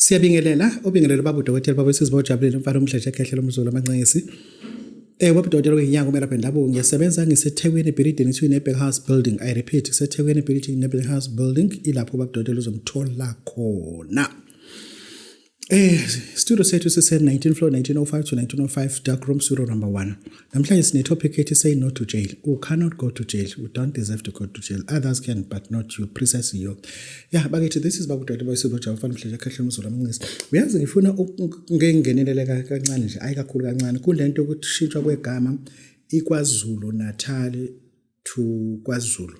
Siyabingelela ubingelelo baba udokotela baba Sizibojabulile umfana omhleshe ekhehlelo umzulu amancisi. Baba udokotela wenyanga uMerabhen Labo ngiyasebenza ngiseThekwini building between Epic House building. I repeat, iseThekwini building Epic House building ilapho baba udokotela uzomthola khona. Studio sethu sise 19 floor 1905 to 1905 dark room studio number 1. Namhlanje sine topic ethi say no to jail. You cannot go to jail. You don't deserve to go to jail. Others can but not you, precisely you. Yeah, bakithi this is baba udokotela Sizibojabulile umfana omhleshe ekhehlelo umzulu amancisi. Uyazi ngifuna ukungenelele kancane nje ayi kakhulu kancane kulento ukuthi shintshwa kwegama iKwaZulu Natal to KwaZulu.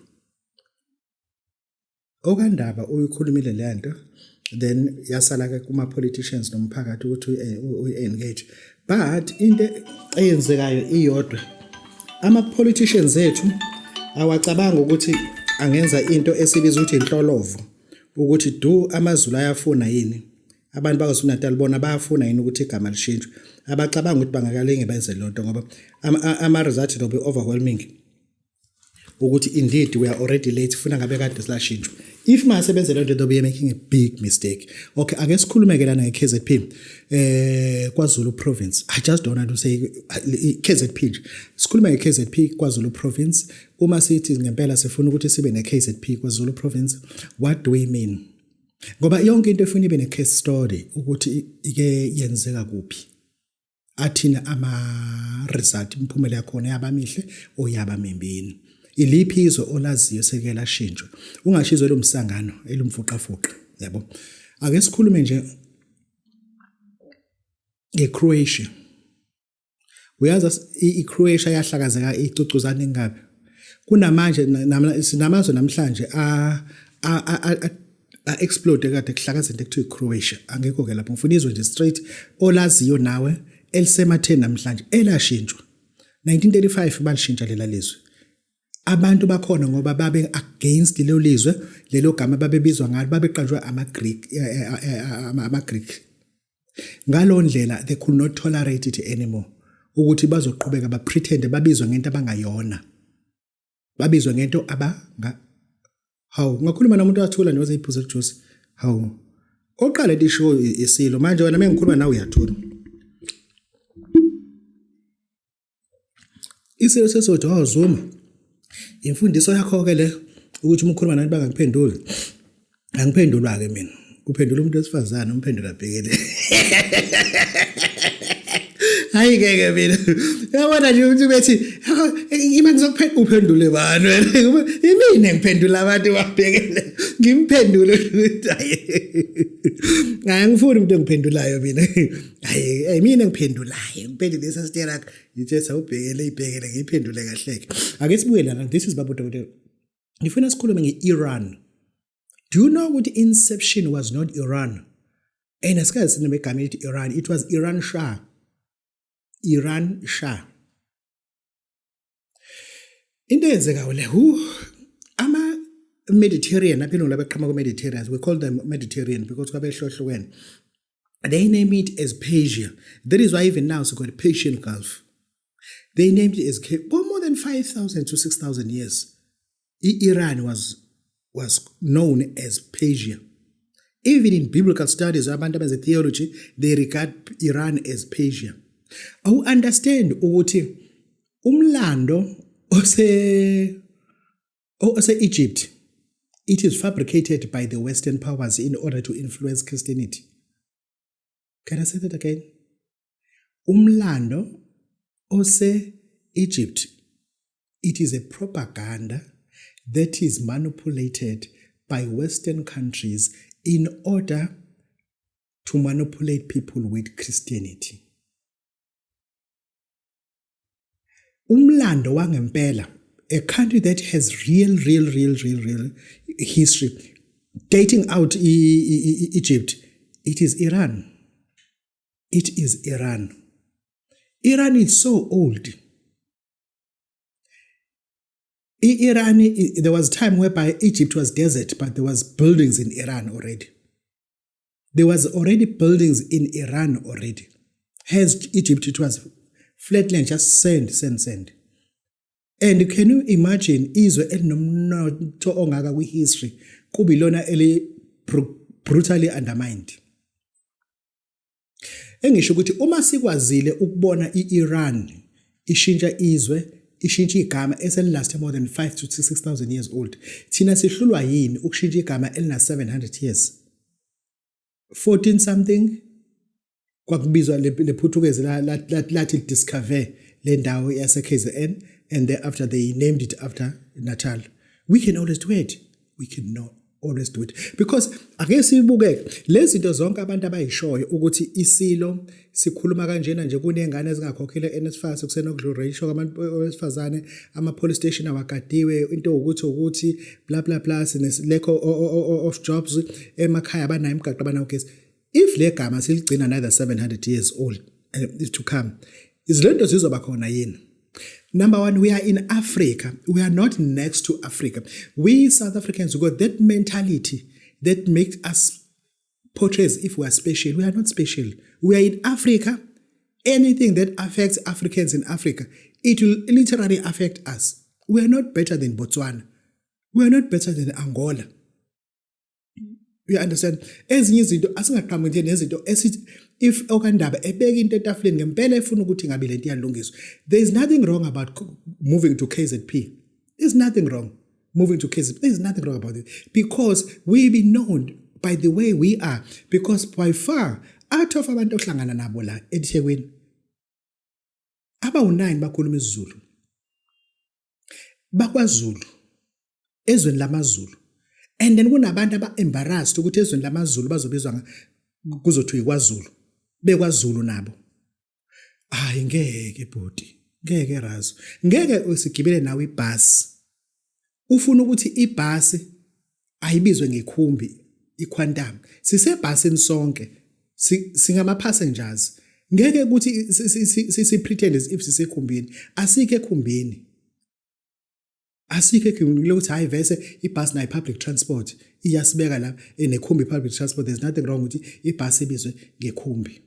Okandaba uyikhulumile le nto then yasala ke kuma politicians nomphakathi ukuthi uengage, but into eyenzekayo iyodwa, ama politicians ethu awacabanga ukuthi angenza into esibiza ukuthi inhlolovo, ukuthi do amaZulu ayafuna yini, abantu baKwaZulu Natal bona bayafuna yini ukuthi igama lishintshwe. Abacabanga ukuthi bangakalenge benze lonto ngoba ama results will be overwhelming ukuthi indeed we are already late, funa ngabe kade silashintshwa. If masebenze lento they'll be making a big mistake. Okay, ake sikhulume ke lana ngeKZP KwaZulu province. I just don't want to say KZP. Sikhuluma ngeKZP KwaZulu province. Uma sithi ngempela sifuna ukuthi sibe neKZP KwaZulu province, what do we mean? Ngoba yonke into efuna ibe necase story ukuthi ike yenzeka kuphi. Athina ama result imphumela yakho yabamihle oyabamembini. Iliphi izwe olaziyo seke lashintshwa, ungashizwe lo msangano elumfuqa yabo. Ake sikhulume nje ngeCroatia. Uyazi iCroatia yahlakazeka icucuzana ingabe kunamanje sinamazwe namhlanje explode kade kuhlakazene ekuthiwa iCroatia. Angekho ke lapho ngifuna izwe nje straight olaziyo nawe elisematheni namhlanje elashintshwa 1935 balishintsha lela lizwe. Abantu bakhona ngoba babe against lelo lizwe, lelo gama babebizwa ngalo, babeqanjwe ama-Greek. Ngalo ndlela they could not tolerate it anymore, ukuthi bazoqhubeka bapretend babizwe ngento abangayona, babizwe ngento hawu ngakhuluma nomuntu wathula nje wazeyiphuza juice. Hawu oqala lisho isilo manje wena mengikhuluma nawe uyathula isilo sesodwa wazuma. Imfundiso yakho ke le ukuthi umkhuluma nabantu bangakuphenduli. Angiphendulwa ke mina. Uphendula umuntu wesifazana umphendula bhekele. Hayi ke mina. Yabona nje ukuthi bethi ima ngizokuphendula uphendule bani wena. Yimina ngiphendula abantu babhekele. Ngimphendule ukuthi hayi. Ngangifuni umuntu engiphendulayo mina. Hayi mina ngiphendulayo. Ngiphendule isasitela yakho. Yithi sawubhekele ibhekele ngiyiphendule kahle. Ake sibuye lana. This is baba udokotela. Ngifuna sikhulume ngeIran. Do you know what the inception was not Iran? And as guys in the Iran, it was Iran Shah. Iran Shah. Into yenzeka le ama Mediterranean, apho labaqhamuka Mediterranean, we call them Mediterranean because kwabehlohlukene. They name it as Persia. That is why even now it's called Persian Gulf. They named it as for more than 5,000 to 6,000 years. Iran was known as Persia. Even in biblical studies, abantu abenza theology, they regard Iran as Persia. I understand ukuthi umlando ose Egypt, it is fabricated by the Western powers in order to influence Christianity. Can I say that again? Umlando ose Egypt, it is a propaganda that is manipulated by Western countries in order to manipulate people with Christianity. Umlando wangempela, a country that has real history dating out Egypt, it is Iran. It is Iran. Iran is so old. Iran, there was a time whereby Egypt was desert, but there was buildings in Iran already. There was already buildings in Iran already. Hence, Egypt, it was flatland, just sand. And can you imagine izwe elinomnotho ongaka kwi-history kubilona brutally undermined? engisho ukuthi uma sikwazile ukubona iIran ishintsha izwe ishintsha igama eselilast more than 5 to 6,000 years old, thina sihlulwa yini ukushintsha igama elina 700 years 14 something kwakubizwa lePortuguese lathi discover le ndawo yase KZN, and thereafter they named it after Natal. We can always do it. We cannot always do it because ake sibuke lezi zinto zonke abantu abayishoyo ukuthi isilo sikhuluma kanjena nje kunengane ezingakhokhela NSFAS kusenokudlula ratio kwabantu besifazane, ama police station awagadiwe, into ukuthi bla bla bla, lack of jobs emakhaya abanayo imigaqo abanayo gesi. If le gama siligcina another 700 years old to come, izilento zizoba khona yini? Number one, we are in Africa. We are not next to Africa. We South Africans, we got that mentality that makes us portray as if we are special. We are not special. We are in Africa. Anything that affects Africans in Africa, it will literally affect us. We are not better than Botswana. We are not better than Angola. You understand? Ezinye izinto asingaqhamuki nezinto esithi if okandaba ebeka into etafuleni ngempela efuna ukuthi ngabe lento iyalungiswa. There is nothing wrong about moving to KZP. There's nothing wrong moving to KZP. There's nothing wrong about it because we be known by the way we are, because by far out of abantu ohlangana nabo la eThekwini aba-9 bakhuluma isiZulu, bakwaZulu, ezweni lamaZulu. And then kunabantu aba-embarrassed ukuthi ezweni lamaZulu bazobizwa kuzothiwa ikwaZulu, bekwaZulu nabo. Hayi ngeke bhodi, ngeke razo. Ngeke usigibele nawe ibhasi. Ufuna ukuthi ibhasi ayibizwe ngekhumbi, iQuantum. Sisebhasini sonke, singama passengers. Ngeke ukuthi si pretend as if sisekhumbini. Asike ekhumbini. Asike ukuthi hayi vese ibhasi nayi public transport iyasibeka la enekhumbi public transport. There's nothing wrong with ibhasi ibizwe ngekhumbi.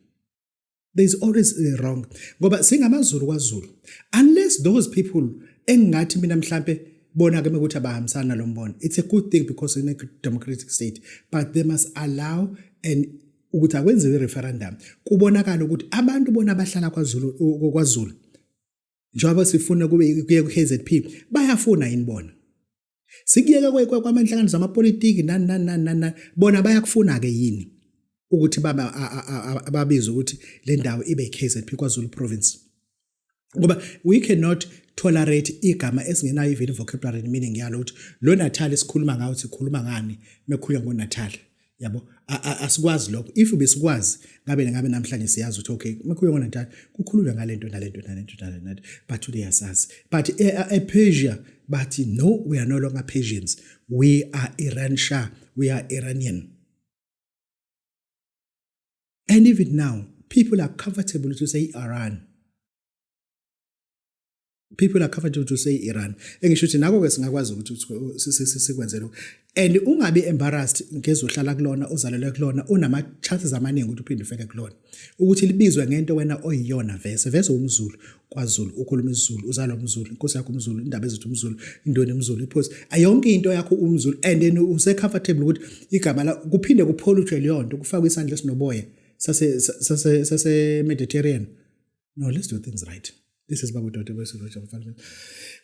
There's always wrong ngoba singamaZulu kwaZulu, unless those people engathi mina mhlambe bona ke ukuthi abahambisana lo mbono. It's a good thing because in a democratic state, but they must allow and ukuthi akwenziwe referendum kubonakala ukuthi abantu bona abahlala kwaZulu njengoba sifuna kuye ku-KZP bayafuna yini bona. Sikuyeka kwamanhlangano zamapolitiki nani bona bayakufuna ke yini ukuthi babizwe ukuthi le ndawo ibe KZP kwaZulu province. Ngoba we cannot tolerate igama esingenayo even vocabulary meaning yalo ukuthi lo Natal esikhuluma ngawo sikhuluma ngani mekhulunywa ngoNatal. Yabo asikwazi lokho. If besikwazi ngabe namhlanje siyazi ukuthi okay mekhulunywa ngoNatal kukhulunywa ngalento nalento, but today asazi. But Persia, but no, we are no longer Persians. We are Iran Shah. We are Iranian. And even now, people are comfortable to say Iran. People are comfortable to say Iran. Engisho ukuthi nako ke singakwazi ukuthi sikwenze lokho. And ungabe embarrassed ngezohlala kulona, uzalelwe kulona, unama chances amaningi ukuthi uphinde ufike kulona. Ukuthi libizwe ngento wena oyiyona vese umZulu kwaZulu, ukhuluma isiZulu, uzalwa umZulu, inkosi yakho umZulu, indaba ezithi umZulu, indoni umZulu, iphosi. Ayonke into yakho umZulu, and then use comfortable ukuthi igama la kuphinde kupollute leyo nto kufakwe isandla esinoboya sase Mediterranean. No, let's do things right. This is Babu Dr. Wesirocha Mfana.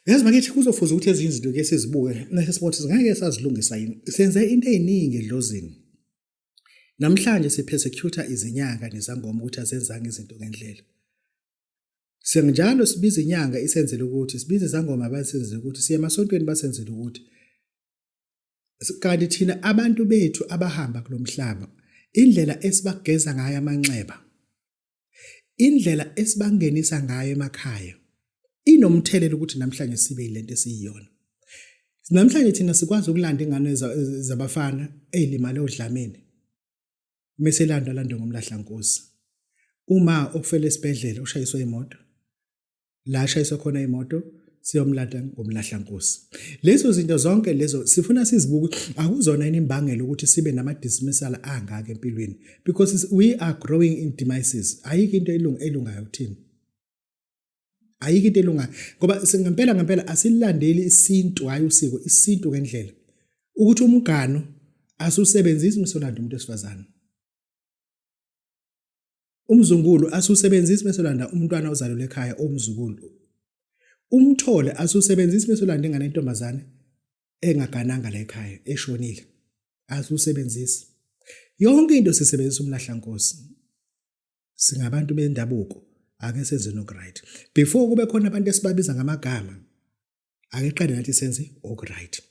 Yazi bakithi kuzofuza ukuthi ezinye izinto ke sizibuke nesibothe ngeke sazilungisa yini. Senze into eziningi edlozini. Namhlanje sipersecutor izinyanga nezangoma ukuthi azenzanga izinto ngendlela. Senjalo sibiza inyanga isenzele ukuthi sibize izangoma abasenzele ukuthi siye emasontweni basenzele ukuthi kanti thina abantu bethu abahamba kulomhlaba indlela esibageza ngayo amanxeba, indlela esibangenisa ngayo emakhaya inomthelela ukuthi namhlanje sibe yilento esiyiyona. Namhlanje thina sikwazi ukulanda ingane zabafana ezilimale odlameni meselanda ngomlahlankosi. Uma ofela esibhedlela ushayiswa imoto, la shayiswa khona imoto siyomlanda ngomlahlankosi. Lezo zinto zonke lezo sifuna sizibuke akuzona inimbangela ukuthi sibe nama dismissal angaka empilweni, because we are growing in demises. Ayikho into elungayo kuthina. Ayikho into elungayo ngoba ngempela asilandeli isintu hayi usiko, isintu ngendlela ukuthi umgano asusebenzisi umsolanda umuntu esifazana. umzungulu asusebenzisi mesolanda umntwana ozalelwe ekhaya omzukulu. Umthole asusebenzisi mesolanda ingane yentombazane engagananga la ekhaya eshonile. Asusebenzisi. Yonke into sisebenzisa umlahlankosi. Singabantu bendabuko ake senze right. Before kube khona abantu esibabiza ngamagama ake qale nathi senze right.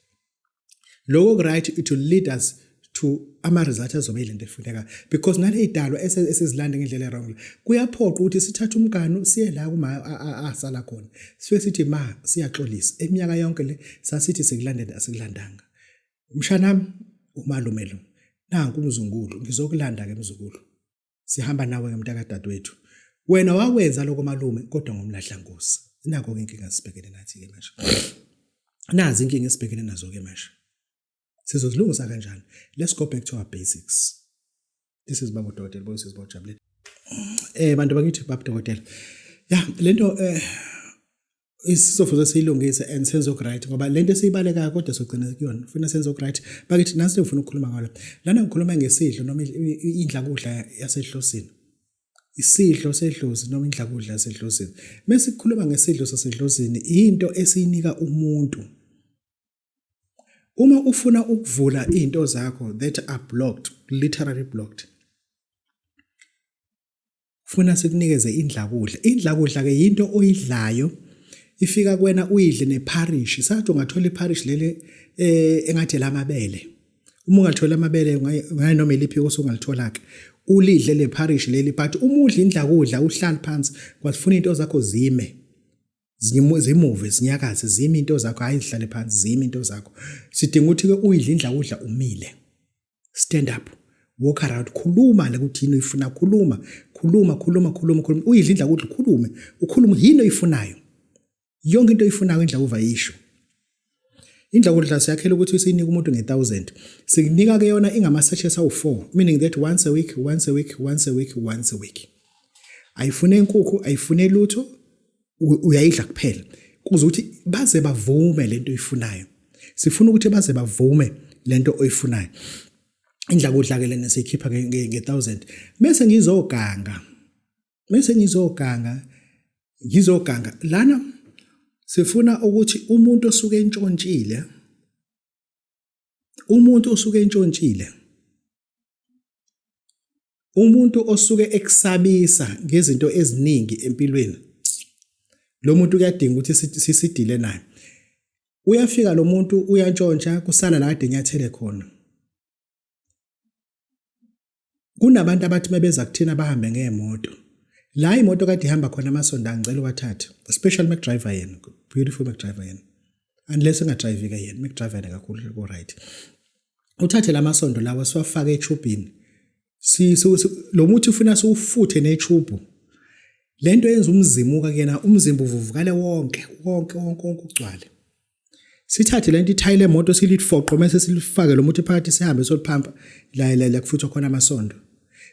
Lokho right, it will lead us to ama-result azobe ilento efuneka, because nale idalwa esizilanda ngendlela e-wrong kuyaphoqa ukuthi sithathe umganu siye la kuma asala khona sifike sithi ma siyaxolisa. Eminyaka yonke le sasithi sikulandela asikulandanga. Mshanami umalume lo nanku umzungulu ngizokulanda ke mzukulu, sihamba nawe ngemntaka dadewethu. Wena wakwenza lokho malume kodwa ngomlahlankosi. Nako ke inkinga sibhekene nathi ke manje. Nazi inkinga esibhekene nazo ke manje. Sizozilungisa kanjani? Let's go back to our basics. This is Baba Dokotela Boyces Bojabule. Bantu bakithi Baba Dokotela. Yeah, lento isisofuzo siyilungise and senze right ngoba lento esiyibaleka kodwa sogcina kuyona. Ufuna senze right. Bakithi nasi ngifuna ukukhuluma ngalo. Lana ngikhuluma ngesidlo noma indlakudla yasehlosini. Isidlo sedlozi noma indlakudla yasehlosini. Mase sikhuluma ngesidlo sasedlozini into esiyinika umuntu. Uma ufuna ukuvula izinto zakho that are blocked, literally blocked. Ufuna sikunikeze indlakudla. Indlakudla ke into oyidlayo ifika kuwena uyidle neparish. Sathi ungathola iparish lele engathi lamabele. Uma ungathola amabele ngayi noma iliphi osungalithola ke. Ulidle le parish leli but uma udla indlakudla uhlala phansi kwasifuna izinto zakho zime. Zimove zinyakaze zime into zakho hayi zihlale phansi zime into zakho. Sidinga ukuthi ke uyidla indlakudla umile. Stand up, walk around, khuluma la kuthi yini uyifuna, khuluma. Uyidla indlakudla ukhulume yini oyifunayo. Yonke into oyifunayo indlakudla yisho. Indlakudla siyakhela ukuthi usinika umuntu nge1000. Sikunika ke yona ingama sachets awu4, meaning that once a week. Ayifune inkukhu, ayifune lutho. Uyayidla kuphela kuze ukuthi baze bavume lento oyifunayo. Sifuna ukuthi baze bavume lento oyifunayo. Indlakudla ke lena siyikhipha nge1000. Bese ngizoganga lana sifuna ukuthi umuntu osuke entshontshile umuntu osuke ekusabisa ngezinto eziningi empilweni. Lo muntu kuyadinga ukuthi sisidile naye. Uyafika lo muntu uyantshontsha kusala la kade nyathele khona. Kunabantu abathi mebeza kuthina bahambe ngeemoto. La imoto kade ihamba khona amasonto angicela uwathathe, especially McDriver yena, beautiful McDriver yena. Unless ungadrive ke yena, McDriver kakhulu ko right. Uthathe lamasondo lawa siwafaka etubini. Lo muntu ufuna siwufuthe netube. Lento yenza umzimuka kena umzimba uvuvukale wonke ugcwale. Sithathe lento ithayile emoto silitfoqo mase silifake lo muntu phakathi sihambe soliphampa la kufuthwa khona amasondo.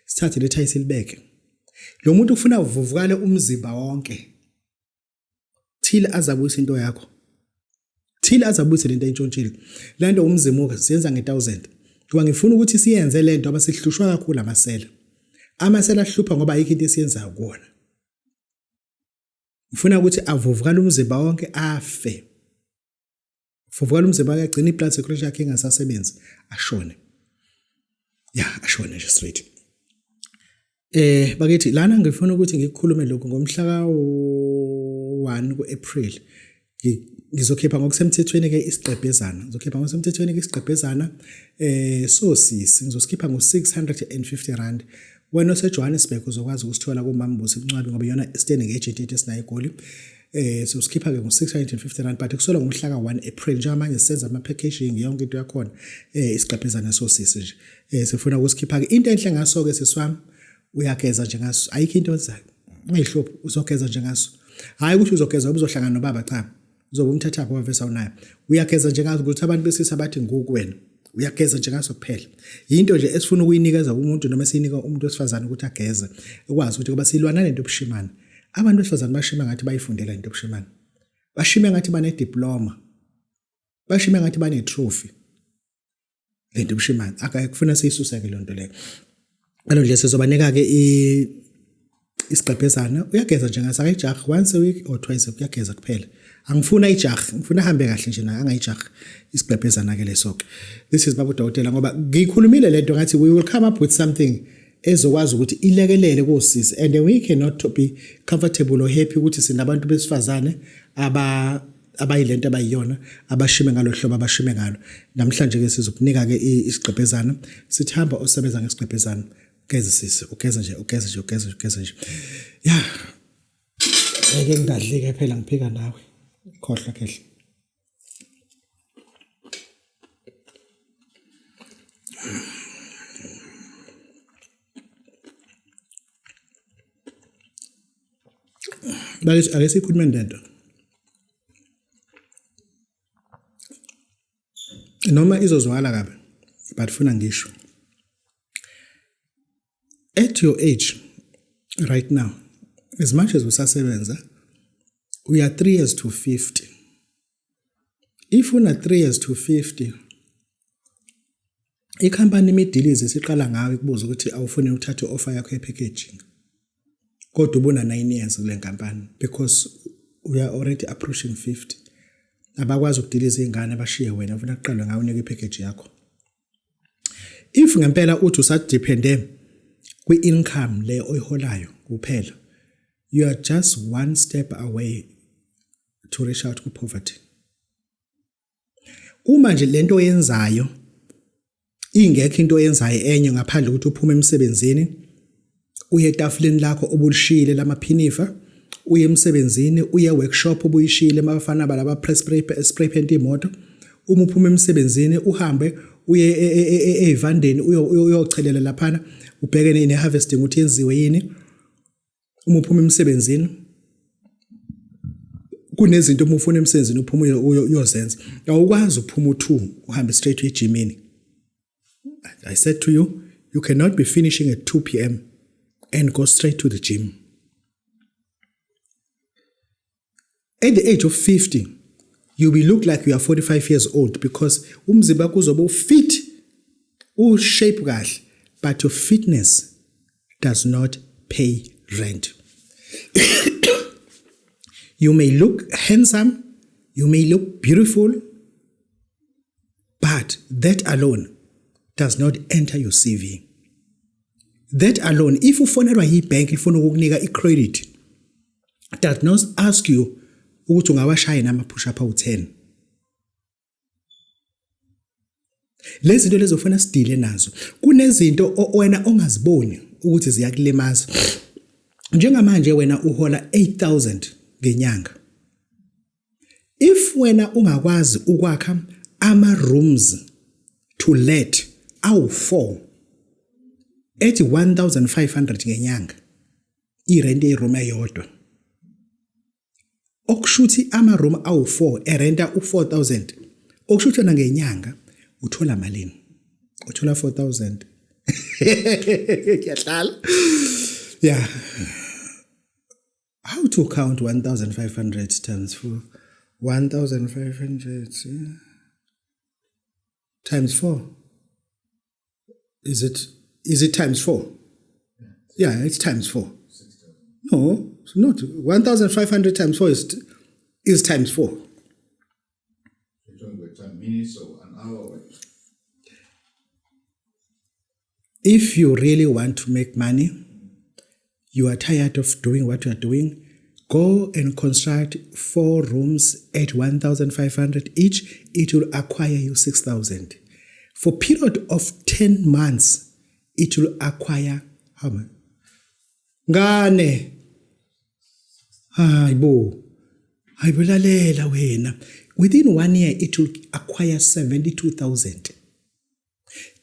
Sithathe le thayi silibeke. Lo muntu ufuna uvuvukale umzimba wonke. Thile azabuyisa into yakho. Thile azabuyisa lento entshontshile. Lento umzimuka siyenza nge1000. Kuba ngifuna ukuthi siyenze lento abasihlushwa kakhulu amasela. Amasela ahlupha ngoba ayikho into esiyenzayo kuona. Ufuna ukuthi avuvukale umzimba wonke afe. Vuvukale umzimba wakhe agcina iblood circulation yakhe ingasasebenzi ashone. Ashone nje straight. Bakithi lana ngifuna ukuthi ngikukhulume lokho ngomhla ka1 kuApril. Ngizokhipha ngokusemthethweni ke isiqebhezana. Sosisi ngizosikhipha ngo650 rand. Wena oseJohannesburg uzokwazi ukusithola kuMambusi Mncwabi ngoba yona standing agent yethu esinayo eGoli. So sikhipha ke ngo650 rand but kusola ngomhla ka1 April njengamanje sisenza ama packaging yonke into yakhona isiqephezana sosisi nje. Sifuna ukusikhipha ke into enhle ngaso ke siswami uyageza nje ngaso. Ayikho into enzayo. Ungayihluphi uzogeza nje ngaso. Hayi ukuthi uzogeza ubuzohlangana nobaba cha. Uzobe umthatha apho wavesa unayo. Uyageza nje ngaso ukuthi abantu besisa bathi ngokuwena. Uyageza nje ngaso kuphela. Yinto nje esifuna ukuyinikeza umuntu noma siyinika umuntu wesifazane ukuthi ageze. Ekwazi ukuthi kuba silwana nento obushimana. Abantu besifazane bashima ngathi bayifundela into obushimana. Bashima ngathi bane diploma. Bashima ngathi bane trophy. Lento obushimana akufuna siyisuse ke lonto leyo. Nje sizobanika ke Isigqebhezana uyageza nje ngasaka ijaha once a week or twice a week uyageza kuphela. Angifuna ijaha, ngifuna ahambe kahle nje na angayijaha isigqebhezana ke leso ke. This is baba udokotela ngoba ngikhulumile lento ngathi we will come up with something ezokwazi ukuthi ilekelele kosisi and we cannot be comfortable or happy ukuthi sinabantu besifazane abayilento abayiyona abashime ngalo hlobo abashime ngalo. Namhlanje ke sizokunika ke isigqebhezana sithi hamba osebenza ngesigqebhezana ugeze sisi ugeze nje. Yeah. Eke ngadli ke phela ngiphika nawe. Khohlwa kehle. Bakithi ake sikhulume ndento. Noma izozwakala kabi but funa ngisho. At your age right now, as much as usasebenza, we are 3 years to 50. If una 3 years to 50, ikhampani imidilizi siqala ngawe kubuza ukuthi awufuni uthathe offer yakho ye-packaging. Kodwa ubona 9 years kule nkampani because we are already approaching 50. Abakwazi ukudiliza izingane abashiye wena ufuna kuqala ngawe unike i-package yakho. If ngempela uthi usadepende kwi-income le oyiholayo kuphela, you are just one step away to reach out to poverty. Uma nje lento oyenzayo ingekho into oyenzayo enye ngaphandle ukuthi uphume emsebenzini uye etafuleni lakho obulishile lamaphinifa, uye emsebenzini uye workshop obuyishile mabafana balaba spray paint imoto, uma uphuma emsebenzini uhambe uye evandeni uyochelela laphana ubhekene ne-harvesting ukuthi yenziwe yini. Uma uphuma emsebenzini kunezinto uma ufuna emsebenzini uphuma uyozenza, awukwazi ukuphuma u2 uhambe straight to ejimini. I said to you, you cannot be finishing at 2 p.m. and go straight to the gym. At the age of 50, you will look like you are 45 years old because umzimba wakho uzobe fit, shape kahle, but your fitness does not pay rent. You may look handsome, you may look beautiful, but that alone does not enter your CV. That alone, if ufonelwa yibank ifuna ukukunika i-credit, does not ask you ukuthi ungawashaya nama push up awu10. Lezi zinto lezo ufuna sidile nazo. Kunezinto wena ongaziboni ukuthi ziyakulimaza. Njengamanje wena uhola 8,000 ngenyanga. If wena ungakwazi ukwakha ama rooms to let awu4 ethi 1,500 ngenyanga, irent yeroom eyodwa. Okushuthi ama room awu4 erenta u4,000. Okushuthi na ngenyanga uthola malini? Uthola 4,000. Kuyahlala. Yeah. How to count 1,500 times 4? 1,500 times 4. Is it times 4? Yeah, it's times 4. No, it's not. 1,500 times 4 is times 4. You're talking about 10 minutes or an hour? If you really want to make money, you are tired of doing what you are doing, go and construct 4 rooms at 1,500 each. It will acquire you 6,000. For a period of 10 months, it will acquire how much? Ngane. Hayibo wena. Within 1 year, it will acquire 72,000.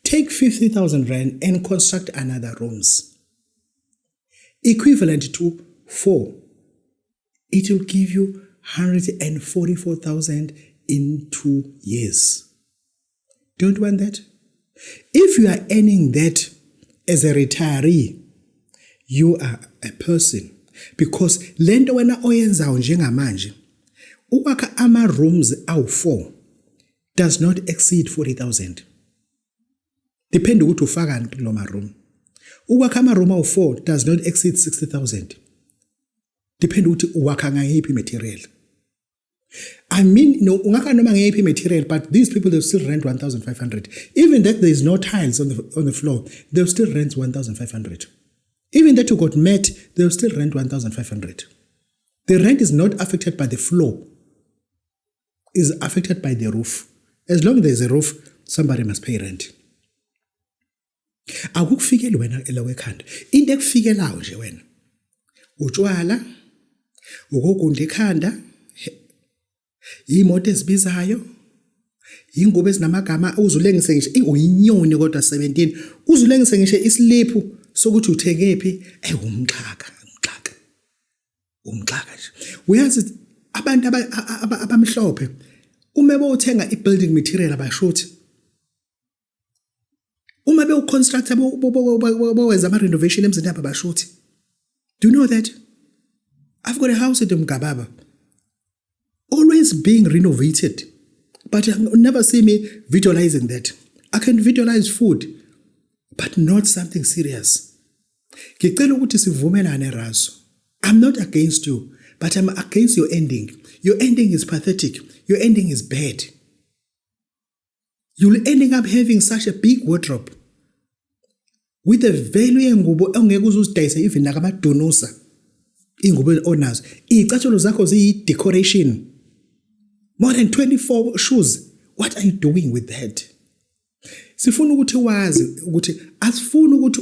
Take 50,000 rand and construct another rooms. Equivalent to 4. It will give you 144,000 in 2 years. Don't want that? If you are earning that as a retiree, you are a person. Because lento wena oyenzayo njengamanje, ukwakha ama rooms awu4 does not exceed 40,000. Depende ukuthi ufakani kuloma room. Uwakha ama-room awu-4 does not exceed 60,000. Depend ukuthi uwakha ngayiphi material. I mean, no, ungakha noma ngayiphi material, but these people, they'll still rent 1,500. Even that there is no tiles on the floor, they'll still rent 1,500. Even that you got mat, they'll still rent 1,500. The rent is not affected by the floor. Is affected by the roof. As long as there's a roof, somebody must pay rent. Akukufikeli wena ela wekhanda. Into ekufikelayo nje wena. Utshwala, ukugunda ekhanda, imoto ezibizayo, ingubo ezinamagama uzulengise ngisho uyinyoni kodwa 17, uzulengise ngisho isliphu sokuthi uthekephi, umxhaka nje. Uyazi abantu abamhlophe uma beyothenga i-building material abashuthi, uma beyoconstructa bowenza ama-renovation emzini yabo abashuthi. Do you know that? I've got a house at Mgababa, always being renovated, but you'll never see me visualizing that. I can visualize food, but not something serious. Ngicela ukuthi sivumelane Razo. I'm not against you, but I'm against your ending. Your ending is pathetic. Your ending is bad. You'll ending up having such a big wardrobe with a value yengubo ongeke uzuzidayisa even nakamadonosa. Ingubo onazo. Izicathulo zakho ziyi-decoration. More than 24 shoes. What are you doing with that? Sifuna ukuthi wazi ukuthi asifuna ukuthi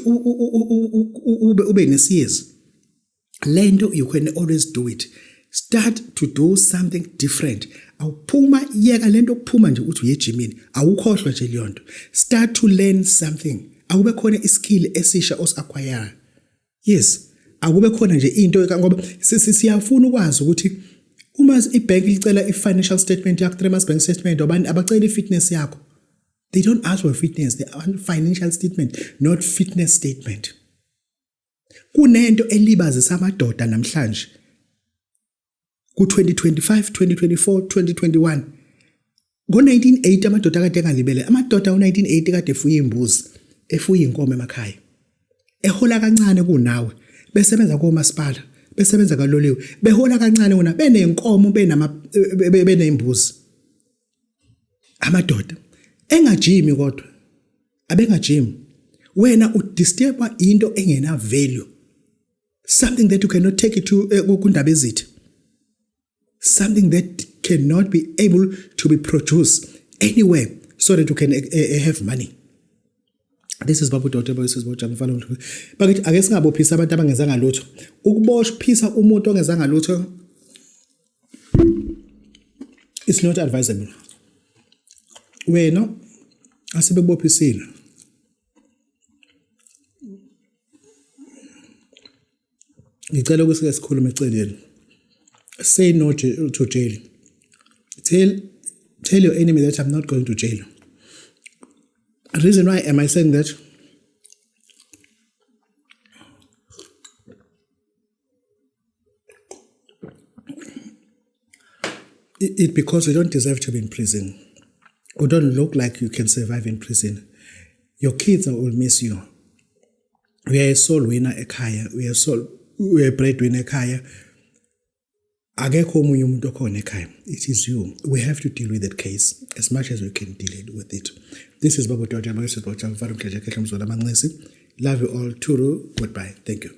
ube nesiyezi. Lento, you can always do it. Start to do something different. Awuphuma yeka lento kuphuma nje uthi uyejimini. Awukhohlwa nje leyonto. Start to learn something. Akube khona iskill esisha os-acquire. Yes. Akube khona nje into ngoba siyafuna ukwazi ukuthi uma ibank licela i-financial statement yakho, 3 months bank statement, abantu abacela i-fitness yakho. They don't ask for fitness, they want financial statement, not fitness statement. Kunento elibazisa amadoda namhlanje. Ku-2025, 2024, 2021. Ngo-1980 amadoda kade engalibele. Amadoda u-1980 kade efuye imbuzi, efuye inkomo emakhaya. Ehola kancane kunawe, besebenza komasipala, besebenza kaloliwe, behola kancane kuna, benenkomo, benembuzi. Amadoda engajimi kodwa, abengajimi. Wena udisturba into engena value. Something that you cannot take it to kundaba ezithe. Something that cannot be able to be produced anywhere so that you can have money. This is Babu Dr. Boy, this is Boja Mfalo. Bakithi ake singabophisa abantu abangezanga lutho. Ukubophisa umuntu ongezanga lutho, it's not advisable. Wena asibebophisile. Ngicela ukuthi sikhulume eceleni. Say no to jail. Tell your enemy that I'm not going to jail. The reason why am I saying that? It's because you don't deserve to be in prison. You don't look like you can survive in prison. Your kids will miss you. We are a soul winner ekhaya. We are a breadwinner ekhaya. It is you. We have to deal with that case as much as we can deal with it. This is Babu Dr. Love you all. Turu. Goodbye. Thank you.